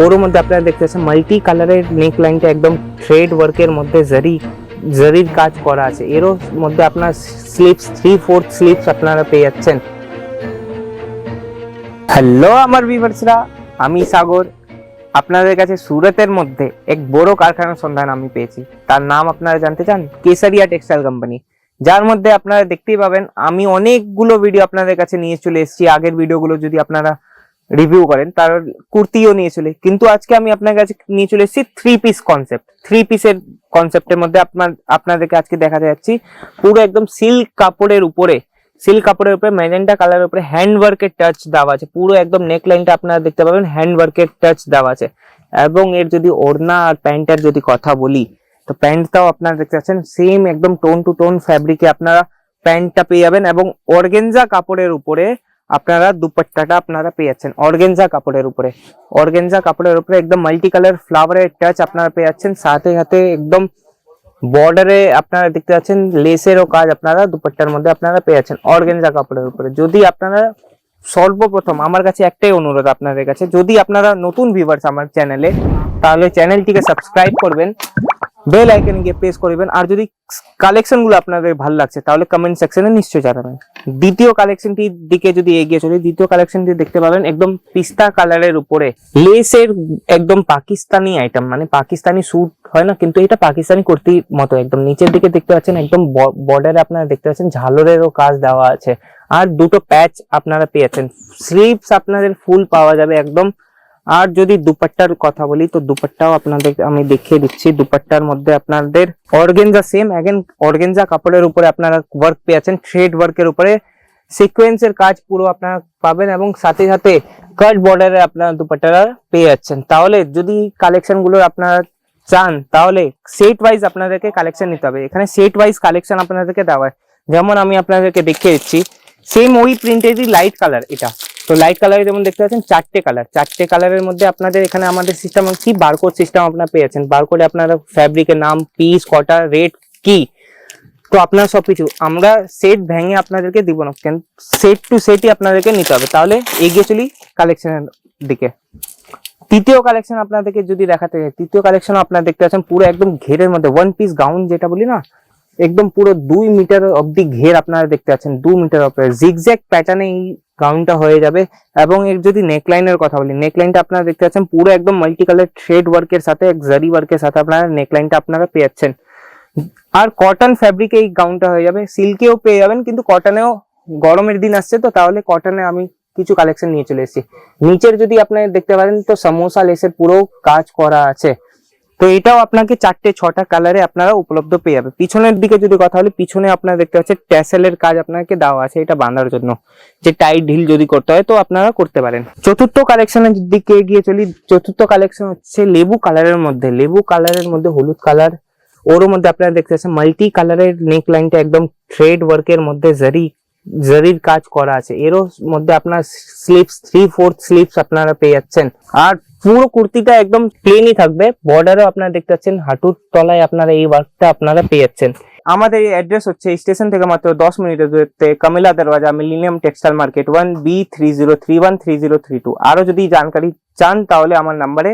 ওর মধ্যে আপনারা দেখতে পাচ্ছেন মাল্টি কালারের নেক লাইনটা একদম থ্রেড ওয়ার্কের মধ্যে জরির কাজ করা আছে। এরও মধ্যে আপনার স্লিপস 3/4 স্লিপস আপনারা পেয়ে যাচ্ছেন। হ্যালো আমার ভিউয়ার্সরা, আমি সাগর। আপনাদের কাছে সুরতের মধ্যে এক বড় কারখানার সন্ধান আমি পেয়েছি। তার নাম আপনারা জানতে চান? কেসারিয়া টেক্সটাইল কোম্পানি, যার মধ্যে আপনারা দেখতেই পাবেন আমি অনেকগুলো ভিডিও আপনাদের কাছে নিয়ে চলে এসেছি। আগের ভিডিওগুলো যদি আপনারা রিভিউ করেন তার কুর্তিও নিয়ে চলে, কিন্তু আজকে আমি আপনার কাছে নিয়ে চলে এসেছি থ্রি পিসের কনসেপ্টের মধ্যে আপনাদেরকে আজকে দেখাতে যাচ্ছি। পুরো একদম সিল্ক কাপড়ের উপরে ম্যাজেন্টা কালারের উপরে হ্যান্ড ওয়ার্কের টাচ দেওয়া আছে। পুরো একদম নেক লাইনটা আপনারা দেখতে পাবেন হ্যান্ড ওয়ার্কের টাচ দেওয়া আছে। এবং এর যদি ওড়না আর প্যান্টের যদি কথা বলি, তো প্যান্টটাও আপনারা দেখতে পাচ্ছেন সেম একদম টোন টু টোন ফ্যাব্রিকে আপনারা প্যান্টটা পেয়ে যাবেন। এবং অর্গেনজা কাপড়ের উপরে আপনারা দুপাট্টাটা আপনারা পেয়ে যাচ্ছেন। অর্গেনজা কাপড়ের উপরে একদম মাল্টি কালার ফ্লাওয়ারের টাচ আপনারা পেয়ে যাচ্ছেন। সাথে সাথে একদম বর্ডারে আপনারা দেখতে পাচ্ছেন লেসেরও কাজ আপনারা দুপাট্টার মধ্যে আপনারা পেয়ে যাচ্ছেন অর্গেনজা কাপড়ের উপরে। যদি আপনারা সর্বপ্রথম আমার কাছে একটাই অনুরোধ আপনাদের কাছে, যদি আপনারা নতুন ভিউয়ার্স আমার চ্যানেলে, তাহলে চ্যানেলটিকে সাবস্ক্রাইব করবেন, বেল আইকন গিয়ে প্রেস করবেন। আর যদি কালেকশন গুলো আপনাদের ভালো লাগছে তাহলে কমেন্ট সেকশনে নিশ্চয়ই জানাবেন। দ্বিতীয় কালেকশনটির দিকে যদি এগিয়ে চলি, দ্বিতীয় কালেকশনটি দেখতে পাবেন একদম পিস্তা কালারের উপরে লেসের একদম পাকিস্তানি আইটেম, মানে পাকিস্তানি স্যুট হয় না, কিন্তু এটা পাকিস্তানি কুর্তির মতো। একদম নিচের দিকে দেখতে পাচ্ছেন একদম বর্ডারে আপনারা দেখতে পাচ্ছেন ঝালরেরও কাজ দেওয়া আছে। আর দুটো প্যাচ আপনারা পেয়েছেন। স্লিভস আপনাদের ফুল পাওয়া যাবে একদম। আর যদি দুপাট্টার কথা বলি, তো দুপাট্টাও আপনাদের আমি দেখিয়ে দিচ্ছি। দুপাট্টার মধ্যে আপনাদের অর্গেনজা অর্গেনজা কাপড়ের উপরে আপনারা ওয়ার্ক পেয়েছেন, থ্রেড ওয়ার্কের উপরে সিকোয়েন্সের কাজ পুরো আপনারা পাবেন। এবং সাথে সাথে কাট বর্ডারে আপনারা দুপাট্টারা পেয়ে যাচ্ছেন। তাহলে যদি কালেকশন গুলো আপনারা চান তাহলে সেট ওয়াইজ আপনাদেরকে কালেকশন নিতে হবে। এখানে সেট ওয়াইজ কালেকশন আপনাদেরকে দেওয়া হয়। যেমন আমি আপনাদেরকে দেখিয়ে দিচ্ছি, সেম ওই প্রিন্টেরই লাইট কালার এটা। তো লাইট কালারে যেমন দেখতে পাচ্ছেন চারটে কালারের মধ্যে আপনাদের এখানে আমাদের সিস্টেম কি বারকোড সিস্টেম আপনারা পেয়েছেন। বারকোডে আপনারা ফ্যাব্রিকের নাম, পিস, কটা, রেট কি, তো আপনারা সবকিছু আমরা সেট ভেঙে আপনাদেরকে দিব না, কেন সেট টু সেটই আপনাদেরকে নিতে হবে। তাহলে এগিয়ে চলি কালেকশনের দিকে। তৃতীয় কালেকশন আপনাদেরকে যদি দেখাতে হয়, তৃতীয় কালেকশন আপনারা দেখতে পাচ্ছেন পুরো একদম ঘেরের মধ্যে ওয়ান পিস গাউন যেটা বলি না, একদম পুরো 2 মিটার অব্দি ঘের আপনারা দেখতে পাচ্ছেন। 2 মিটার অব্দি জিগজ্যাগ প্যাটার্নে এই গাউনটা হয়ে যাবে। এবং এর যদি নেকলাইনের কথা বলি, নেকলাইনটা আপনারা দেখতে পাচ্ছেন পুরো একদম মাল্টি কালার থ্রেড ওয়ার্কের সাথে এক জারি ওয়ার্কের সাথে আপনারা নেকলাইনটা আপনারা পেয়ে যাচ্ছেন। আর কটন ফ্যাব্রিকে এই গাউনটা হয়ে যাবে। সিল্কেও পেয়ে যাবেন, কিন্তু কটনেও গরমের দিন আসছে তো তাহলে কটনে আমি কিছু কালেকশন নিয়ে চলে এসেছি। নিচের যদি আপনারা দেখতে পারেন তো সমোসা লেসের পুরো কাজ করা আছে। তো এটাও আপনাকে 4-6টা কালারে আপনারা উপলব্ধ পেয়ে যাবে। পিছনের দিকে যদি কথা বলি, পিছনে আপনারা দেখতে পাচ্ছেন ট্যাসেলের কাজ আপনাকে দেওয়া আছে এটা বাঁধার জন্য, যে টাইট ঢিল যদি করতে হয় তো আপনারা করতে পারেন। চতুর্থ কালেকশনের দিকে এগিয়ে চলি। চতুর্থ কালেকশন হচ্ছে লেবু কালারের মধ্যে হলুদ কালার। ওর মধ্যে আপনারা দেখতে পাচ্ছেন মাল্টি কালারের নেক লাইনটা একদম থ্রেড ওয়ার্কের মধ্যে জরির কাজ করা আছে। এরও মধ্যে আপনার স্লিপস 3/4 স্লিপস আপনারা পেয়ে যাচ্ছেন। আর পুরো কুর্তিটা একদম প্লেনই থাকবে। বর্ডারও আপনারা দেখতে পাচ্ছেন হাঁটুর তলায় আপনারা এই ওয়ার্কটা আপনারা পেয়ে যাচ্ছেন। আমাদের এই অ্যাড্রেস হচ্ছে স্টেশন থেকে মাত্র 10 মিনিটের দূরত্বে, কামিলা দরওয়াজা, মিলেনিয়াম টেক্সটাইল মার্কেট, 1B30313032। আরো যদি জানকারি চান তাহলে আমার নাম্বারে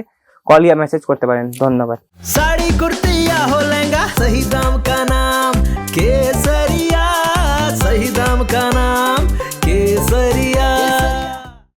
कॉल या मैसेज करते पारें। धन्यवाद। साड़ी कुर्ती या हो लहंगा, सही दाम का नाम केसरिया, सही दाम का नाम।